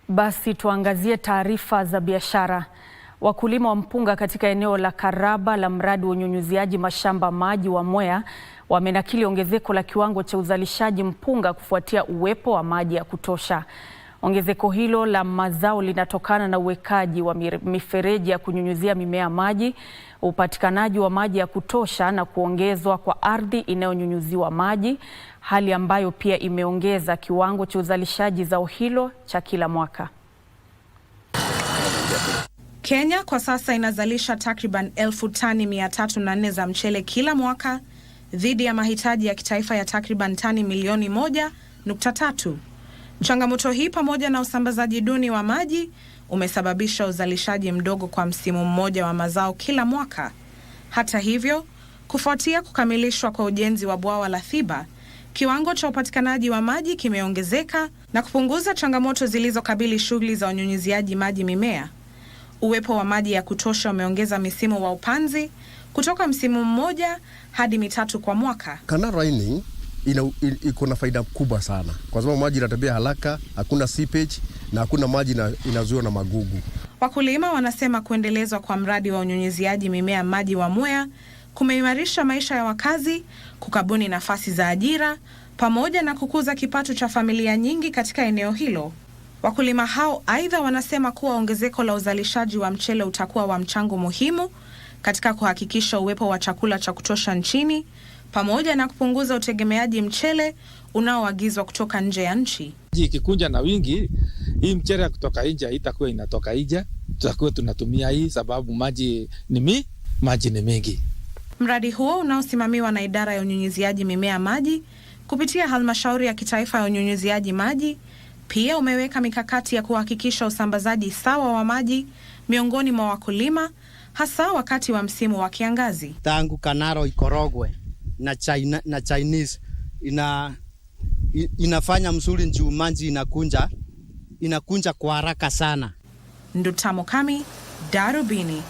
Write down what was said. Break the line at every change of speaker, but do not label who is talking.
Basi tuangazie taarifa za biashara. Wakulima wa mpunga katika eneo la Karaba la mradi wa unyunyuziaji mashamba maji wa Mwea wamenakili ongezeko la kiwango cha uzalishaji mpunga kufuatia uwepo wa maji ya kutosha. Ongezeko hilo la mazao linatokana na uwekaji wa mifereji ya kunyunyuzia mimea maji, upatikanaji wa maji ya kutosha na kuongezwa kwa ardhi inayonyunyuziwa maji, hali ambayo pia imeongeza kiwango cha uzalishaji zao hilo cha kila mwaka.
Kenya kwa sasa inazalisha takriban 1,304 za mchele kila mwaka dhidi ya mahitaji ya kitaifa ya takriban tani milioni 1.3. Changamoto hii pamoja na usambazaji duni wa maji umesababisha uzalishaji mdogo kwa msimu mmoja wa mazao kila mwaka. Hata hivyo, kufuatia kukamilishwa kwa ujenzi wa bwawa la Thiba, kiwango cha upatikanaji wa maji kimeongezeka na kupunguza changamoto zilizokabili shughuli za unyunyiziaji maji mimea. Uwepo wa maji ya kutosha umeongeza misimu wa upanzi kutoka msimu mmoja hadi mitatu kwa mwaka.
Canal Lining iko na faida kubwa sana kwa sababu maji yanatembea haraka, hakuna seepage na hakuna maji inazuiwa na magugu.
Wakulima wanasema kuendelezwa kwa mradi wa unyunyiziaji mimea maji wa Mwea kumeimarisha maisha ya wakazi, kukabuni nafasi za ajira pamoja na kukuza kipato cha familia nyingi katika eneo hilo. Wakulima hao aidha wanasema kuwa ongezeko la uzalishaji wa mchele utakuwa wa mchango muhimu katika kuhakikisha uwepo wa chakula cha kutosha nchini pamoja na kupunguza utegemeaji mchele unaoagizwa kutoka nje ya nchi.
Ikikunja na wingi, hii mchele kutoka nje itakuwa inatoka nje, tutakuwa tunatumia hii sababu maji ni mengi.
Mradi huo unaosimamiwa na idara ya unyunyiziaji mimea maji kupitia halmashauri ya kitaifa ya unyunyiziaji maji pia umeweka mikakati ya kuhakikisha usambazaji sawa wa maji miongoni mwa wakulima hasa wakati wa msimu wa kiangazi.
Tangu Kanaro ikorogwe na Chinese inafanya mzuri juu maji inakunja kwa haraka sana.
Ndutamo Kami, Darubini.